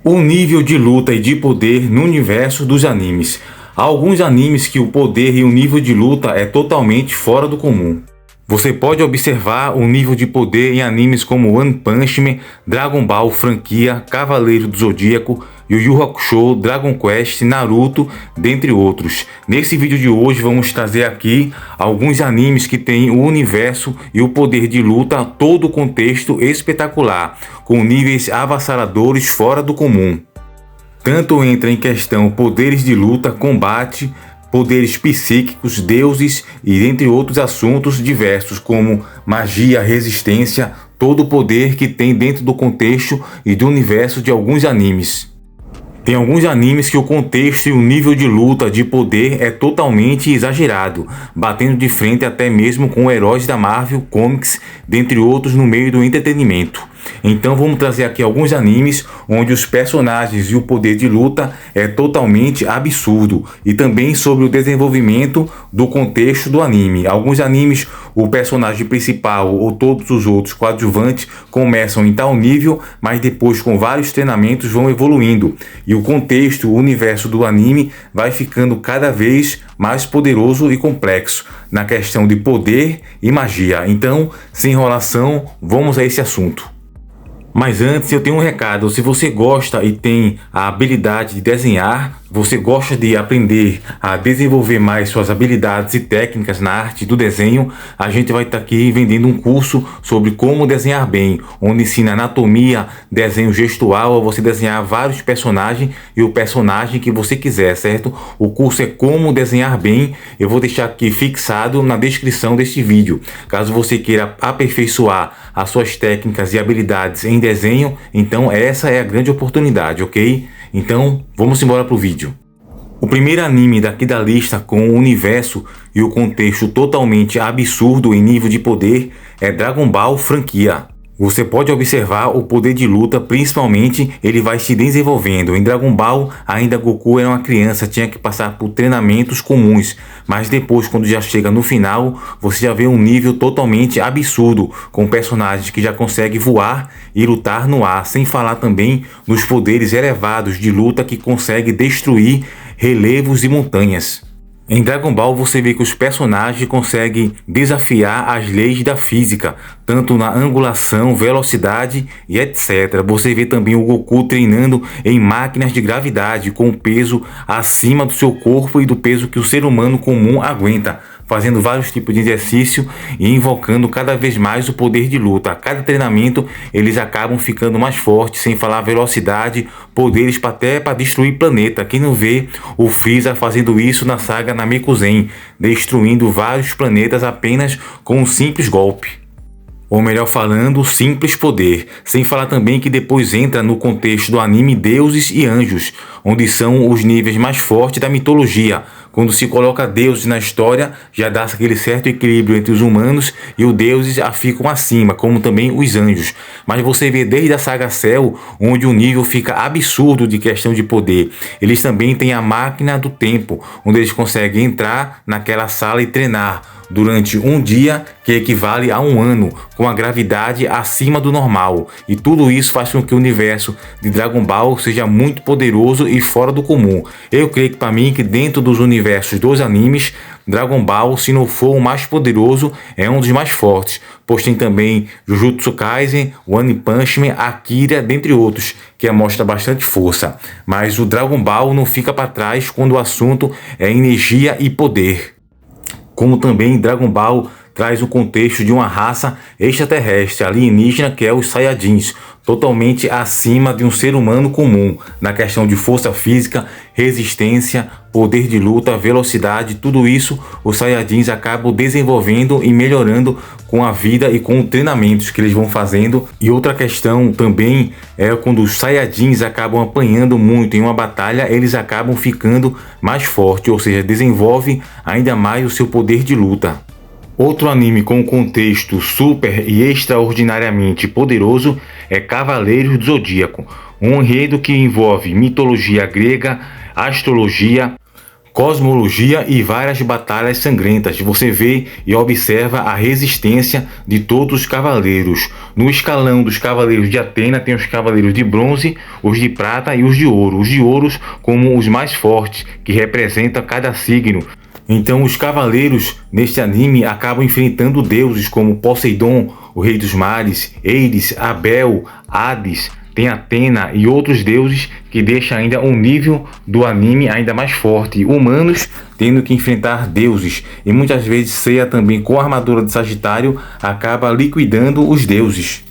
O nível de luta e de poder no universo dos animes. Há alguns animes que o poder e o nível de luta é totalmente fora do comum. Você pode observar o nível de poder em animes como One Punch Man, Dragon Ball franquia, Cavaleiro do Zodíaco, Yu Yu Hakusho, Dragon Quest, Naruto, dentre outros. Nesse vídeo de hoje vamos trazer aqui alguns animes que têm o universo e o poder de luta, todo o contexto espetacular, com níveis avassaladores fora do comum. Tanto entra em questão poderes de luta, combate, poderes psíquicos, deuses e entre outros assuntos diversos como magia, resistência, todo o poder que tem dentro do contexto e do universo de alguns animes. Tem alguns animes que o contexto e o nível de luta, de poder é totalmente exagerado, batendo de frente até mesmo com heróis da Marvel, Comics, dentre outros no meio do entretenimento. Então vamos trazer aqui alguns animes onde os personagens e o poder de luta é totalmente absurdo, e também sobre o desenvolvimento do contexto do anime. Alguns animes o personagem principal ou todos os outros coadjuvantes começam em tal nível, mas depois com vários treinamentos vão evoluindo, e o contexto, o universo do anime vai ficando cada vez mais poderoso e complexo na questão de poder e magia. Então, sem enrolação, vamos a esse assunto. Mas antes eu tenho um recado: se você gosta e tem a habilidade de desenhar, você gosta de aprender a desenvolver mais suas habilidades e técnicas na arte do desenho, a gente vai estar aqui vendendo um curso sobre como desenhar bem, onde ensina anatomia, desenho gestual, a você desenhar vários personagens e o personagem que você quiser, certo? O curso é Como Desenhar Bem, eu vou deixar aqui fixado na descrição deste vídeo. Caso você queira aperfeiçoar as suas técnicas e habilidades em desenho, então essa é a grande oportunidade, ok? Então vamos embora pro vídeo. O primeiro anime daqui da lista com o universo e o contexto totalmente absurdo em nível de poder é Dragon Ball franquia. Você pode observar o poder de luta, principalmente ele vai se desenvolvendo. Em Dragon Ball, ainda Goku era uma criança, tinha que passar por treinamentos comuns. Mas depois, quando já chega no final, você já vê um nível totalmente absurdo, com personagens que já conseguem voar e lutar no ar. Sem falar também nos poderes elevados de luta que consegue destruir relevos e montanhas. Em Dragon Ball você vê que os personagens conseguem desafiar as leis da física, tanto na angulação, velocidade e etc. Você vê também o Goku treinando em máquinas de gravidade com peso acima do seu corpo e do peso que o ser humano comum aguenta, fazendo vários tipos de exercício e invocando cada vez mais o poder de luta. A cada treinamento eles acabam ficando mais fortes, sem falar velocidade, poderes até para destruir planeta. Quem não vê o Freeza fazendo isso na saga Namekusen, destruindo vários planetas apenas com um simples golpe. Ou melhor falando, simples poder. Sem falar também que depois entra no contexto do anime deuses e anjos, onde são os níveis mais fortes da mitologia. Quando se coloca deuses na história, já dá aquele certo equilíbrio entre os humanos e os deuses ficam acima, como também os anjos. Mas você vê desde a saga Cell, onde o nível fica absurdo de questão de poder. Eles também têm a máquina do tempo, onde eles conseguem entrar naquela sala e treinar durante um dia, que equivale a um ano, com a gravidade acima do normal. E tudo isso faz com que o universo de Dragon Ball seja muito poderoso e fora do comum. Eu creio que para mim, que dentro dos universos dos animes, Dragon Ball, se não for o mais poderoso, é um dos mais fortes, pois tem também Jujutsu Kaisen, One Punch Man, Akira, dentre outros, que mostra bastante força. Mas o Dragon Ball não fica para trás quando o assunto é energia e poder. Como também Dragon Ball traz o contexto de uma raça extraterrestre alienígena, que é os Saiyajins, totalmente acima de um ser humano comum, na questão de força física, resistência, poder de luta, velocidade, tudo isso os Saiyajins acabam desenvolvendo e melhorando com a vida e com os treinamentos que eles vão fazendo. E outra questão também é quando os Saiyajins acabam apanhando muito em uma batalha, eles acabam ficando mais fortes, ou seja, desenvolve ainda mais o seu poder de luta. Outro anime com contexto super e extraordinariamente poderoso é Cavaleiros do Zodíaco, um enredo que envolve mitologia grega, astrologia, cosmologia e várias batalhas sangrentas. Você vê e observa a resistência de todos os cavaleiros. No escalão dos cavaleiros de Atena tem os cavaleiros de bronze, os de prata e os de ouro. Os de ouro como os mais fortes, que representam cada signo. Então os cavaleiros neste anime acabam enfrentando deuses como Poseidon, o rei dos mares, Ares, Abel, Hades, tem Atena e outros deuses que deixam ainda um nível do anime ainda mais forte. Humanos tendo que enfrentar deuses e muitas vezes Seiya também com a armadura de Sagitário acaba liquidando os deuses.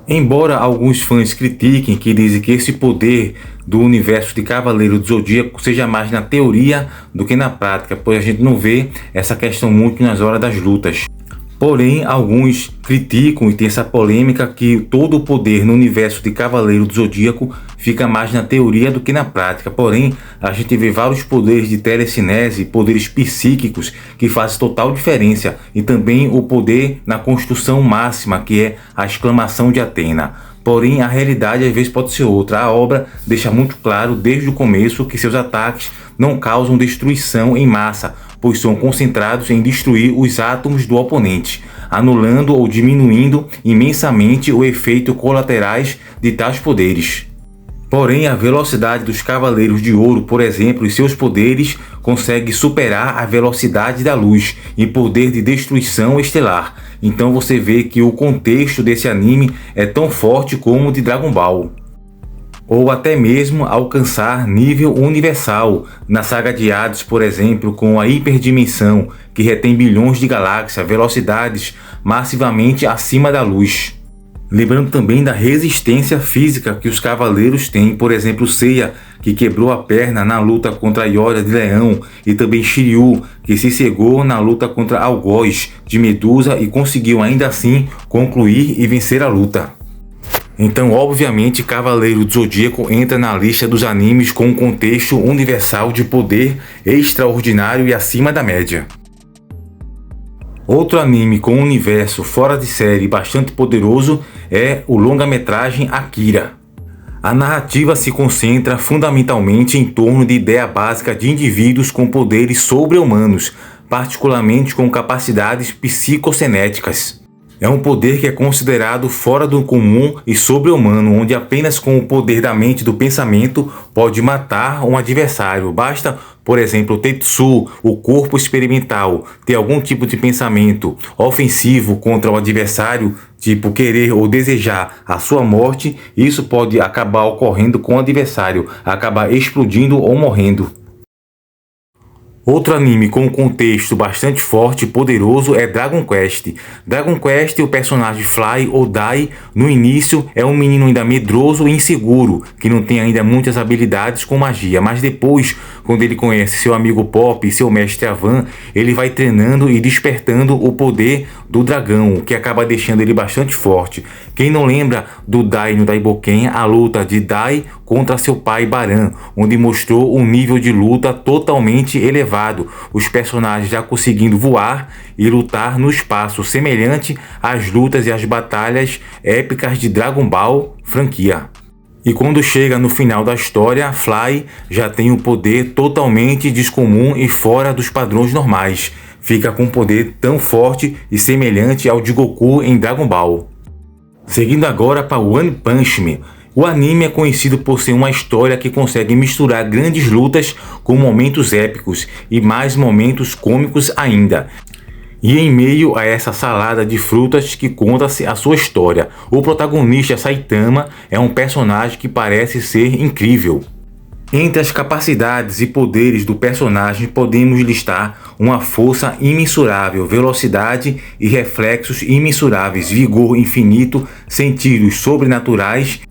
Embora alguns fãs critiquem que dizem que esse poder do universo de Cavaleiro do Zodíaco seja mais na teoria do que na prática, pois a gente não vê essa questão muito nas horas das lutas. Porém, alguns criticam e tem essa polêmica que todo o poder no universo de Cavaleiro do Zodíaco fica mais na teoria do que na prática. Porém, a gente vê vários poderes de telecinese, poderes psíquicos que fazem total diferença. E também o poder na construção máxima, que é a exclamação de Atena. Porém, a realidade às vezes pode ser outra. A obra deixa muito claro desde o começo que seus ataques não causam destruição em massa, pois são concentrados em destruir os átomos do oponente, anulando ou diminuindo imensamente o efeito colaterais de tais poderes. Porém, a velocidade dos Cavaleiros de Ouro, por exemplo, e seus poderes consegue superar a velocidade da luz e poder de destruição estelar. Então você vê que o contexto desse anime é tão forte como o de Dragon Ball. Ou até mesmo alcançar nível universal, na saga de Hades, por exemplo, com a hiperdimensão, que retém bilhões de galáxias, velocidades massivamente acima da luz. Lembrando também da resistência física que os cavaleiros têm, por exemplo, Seiya, que quebrou a perna na luta contra Yoria de Leão, e também Shiryu, que se cegou na luta contra Algoz de Medusa e conseguiu ainda assim concluir e vencer a luta. Então, obviamente, Cavaleiro do Zodíaco entra na lista dos animes com um contexto universal de poder extraordinário e acima da média. Outro anime com um universo fora de série bastante poderoso é o longa-metragem Akira. A narrativa se concentra fundamentalmente em torno de ideia básica de indivíduos com poderes sobre-humanos, particularmente com capacidades psicocenéticas. É um poder que é considerado fora do comum e sobre-humano, onde apenas com o poder da mente e do pensamento pode matar um adversário. Basta, por exemplo, o Tetsu, o corpo experimental, ter algum tipo de pensamento ofensivo contra o adversário, tipo querer ou desejar a sua morte, isso pode acabar ocorrendo com o adversário, acabar explodindo ou morrendo. Outro anime com um contexto bastante forte e poderoso é Dragon Quest. Dragon Quest, o personagem Fly ou Dai, no início é um menino ainda medroso e inseguro, que não tem ainda muitas habilidades com magia, mas depois, quando ele conhece seu amigo Pop e seu mestre Avan, ele vai treinando e despertando o poder do dragão, o que acaba deixando ele bastante forte. Quem não lembra do Dai no Daiboken, a luta de Dai contra seu pai Baran, onde mostrou um nível de luta totalmente elevado, os personagens já conseguindo voar e lutar no espaço, semelhante às lutas e às batalhas épicas de Dragon Ball franquia. E quando chega no final da história, Fly já tem um poder totalmente descomum e fora dos padrões normais. Fica com um poder tão forte e semelhante ao de Goku em Dragon Ball. Seguindo agora para One Punch Man. O anime é conhecido por ser uma história que consegue misturar grandes lutas com momentos épicos e mais momentos cômicos ainda. E em meio a essa salada de frutas que conta-se a sua história, o protagonista Saitama é um personagem que parece ser incrível. Entre as capacidades e poderes do personagem podemos listar uma força imensurável, velocidade e reflexos imensuráveis, vigor infinito, sentidos sobrenaturais,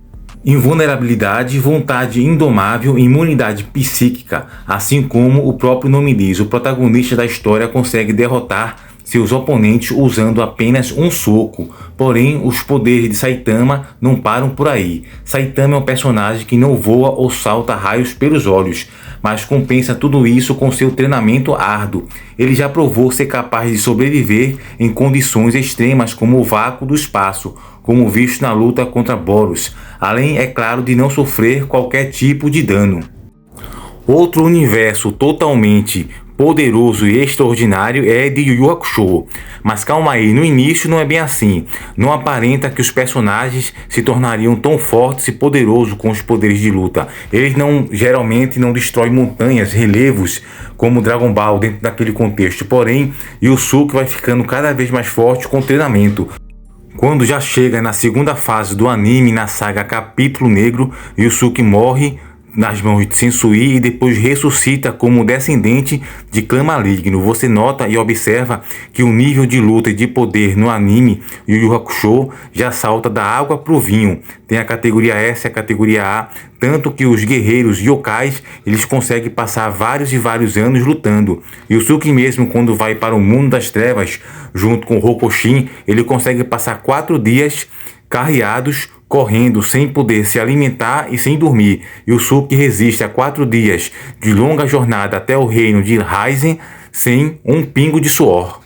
invulnerabilidade, vontade indomável, imunidade psíquica, assim como o próprio nome diz, o protagonista da história consegue derrotar seus oponentes usando apenas um soco. Porém, os poderes de Saitama não param por aí. Saitama é um personagem que não voa ou salta raios pelos olhos, mas compensa tudo isso com seu treinamento árduo. Ele já provou ser capaz de sobreviver em condições extremas como o vácuo do espaço, como visto na luta contra Boros, além, é claro, de não sofrer qualquer tipo de dano. Outro universo totalmente poderoso e extraordinário é de Yu Yu Hakusho. Mas calma aí, no início não é bem assim. Não aparenta que os personagens se tornariam tão fortes e poderosos com os poderes de luta. Eles geralmente não destroem montanhas, relevos, como Dragon Ball dentro daquele contexto. Porém, Yusuke vai ficando cada vez mais forte com o treinamento. Quando já chega na segunda fase do anime, na saga Capítulo Negro, Yusuke morre nas mãos de Sensui e depois ressuscita como descendente de clã maligno. Você nota e observa que o nível de luta e de poder no anime Yu Yu Hakusho já salta da água pro vinho. Tem a categoria S e a categoria A, tanto que os guerreiros yokais, eles conseguem passar vários e vários anos lutando. Yusuke mesmo, quando vai para o mundo das trevas, junto com Rokushin, ele consegue passar 4 dias carreados, correndo, sem poder se alimentar e sem dormir. Yusuke resiste a 4 dias de longa jornada até o reino de Raizen sem um pingo de suor.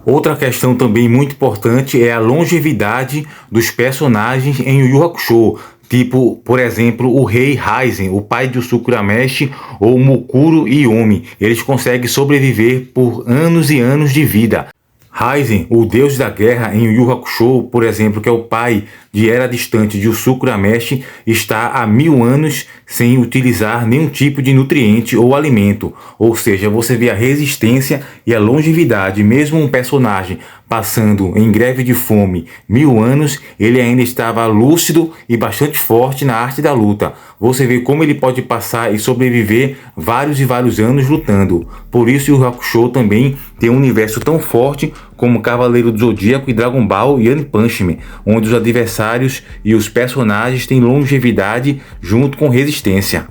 Outra questão também muito importante é a longevidade dos personagens em Yu Yu Hakusho. Tipo, por exemplo, o rei Raizen, o pai de Yusuke Urameshi, ou Mukuro e Yomi. Eles conseguem sobreviver por anos e anos de vida. Raizen, o deus da guerra em Yu Yu Hakusho, por exemplo, que é o pai de Era Distante de Yusuke Urameshi, está há 1000 anos sem utilizar nenhum tipo de nutriente ou alimento. Ou seja, você vê a resistência e a longevidade. Mesmo um personagem passando em greve de fome 1000 anos, ele ainda estava lúcido e bastante forte na arte da luta. Você vê como ele pode passar e sobreviver vários e vários anos lutando. Por isso o Yu Yu Hakusho também tem um universo tão forte como Cavaleiro do Zodíaco e Dragon Ball e One Punch Man, onde os adversários e os personagens têm longevidade junto com resistência.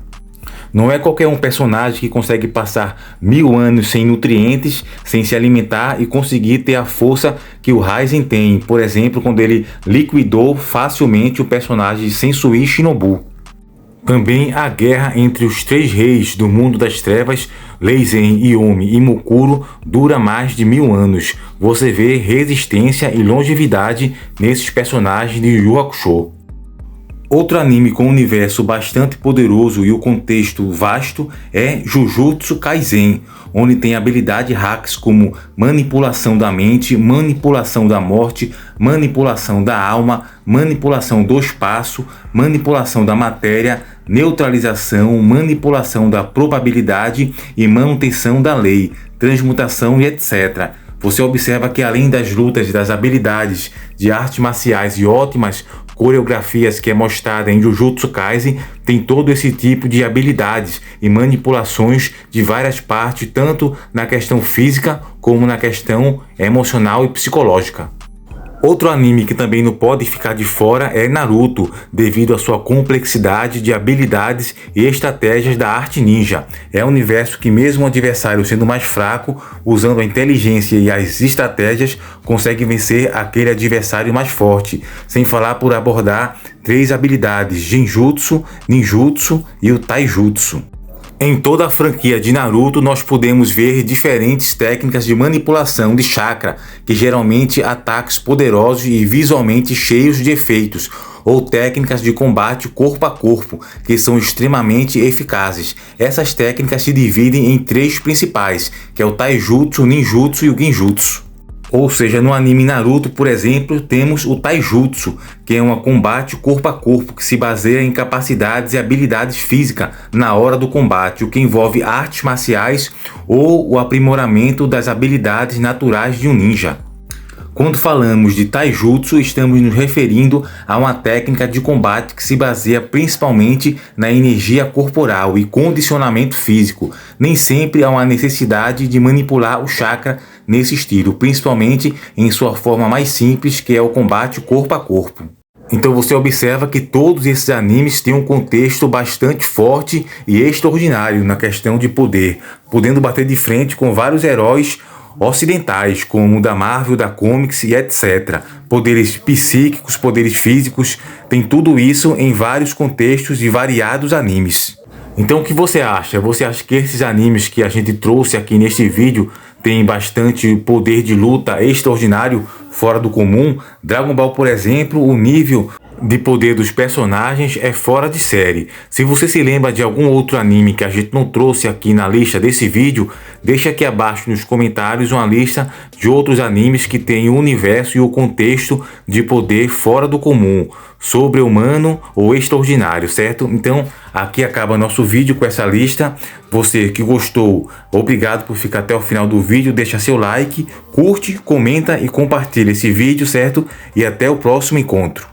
Não é qualquer um personagem que consegue passar 1000 anos sem nutrientes, sem se alimentar e conseguir ter a força que o Raizen tem. Por exemplo, quando ele liquidou facilmente o personagem de Sensui Shinobu. Também a guerra entre os 3 reis do mundo das trevas, Leizen, Yomi e Mukuro, dura mais de 1000 anos. Você vê resistência e longevidade nesses personagens de Yu Yu Hakusho. Outro anime com um universo bastante poderoso e o contexto vasto é Jujutsu Kaisen, onde tem habilidade hacks como manipulação da mente, manipulação da morte, manipulação da alma, manipulação do espaço, manipulação da matéria, neutralização, manipulação da probabilidade e manutenção da lei, transmutação e etc. Você observa que além das lutas e das habilidades de artes marciais e ótimas coreografias que é mostrada em Jujutsu Kaisen, tem todo esse tipo de habilidades e manipulações de várias partes, tanto na questão física como na questão emocional e psicológica. Outro anime que também não pode ficar de fora é Naruto, devido à sua complexidade de habilidades e estratégias da arte ninja. É um universo que mesmo o adversário sendo mais fraco, usando a inteligência e as estratégias, consegue vencer aquele adversário mais forte, sem falar por abordar 3 habilidades: Genjutsu, Ninjutsu e o Taijutsu. Em toda a franquia de Naruto, nós podemos ver diferentes técnicas de manipulação de chakra, que geralmente ataques poderosos e visualmente cheios de efeitos, ou técnicas de combate corpo a corpo, que são extremamente eficazes. Essas técnicas se dividem em 3 principais, que é o Taijutsu, o Ninjutsu e o Genjutsu. Ou seja, no anime Naruto, por exemplo, temos o Taijutsu, que é um combate corpo a corpo, que se baseia em capacidades e habilidades físicas na hora do combate, o que envolve artes marciais ou o aprimoramento das habilidades naturais de um ninja. Quando falamos de Taijutsu, estamos nos referindo a uma técnica de combate que se baseia principalmente na energia corporal e condicionamento físico. Nem sempre há uma necessidade de manipular o chakra nesse estilo, principalmente em sua forma mais simples, que é o combate corpo a corpo. Então você observa que todos esses animes têm um contexto bastante forte e extraordinário na questão de poder, podendo bater de frente com vários heróis ocidentais, como o da Marvel, da Comics e etc. Poderes psíquicos, poderes físicos, tem tudo isso em vários contextos e variados animes. Então o que você acha? Você acha que esses animes que a gente trouxe aqui neste vídeo têm bastante poder de luta extraordinário, fora do comum? Dragon Ball, por exemplo, o nível de poder dos personagens é fora de série. Se você se lembra de algum outro anime que a gente não trouxe aqui na lista desse vídeo, deixa aqui abaixo nos comentários uma lista de outros animes que têm o universo e o contexto de poder fora do comum, sobre-humano ou extraordinário, certo? Então aqui acaba nosso vídeo com essa lista. Você que gostou, obrigado por ficar até o final do vídeo, deixa seu like, curte, comenta e compartilha esse vídeo, certo? E até o próximo encontro.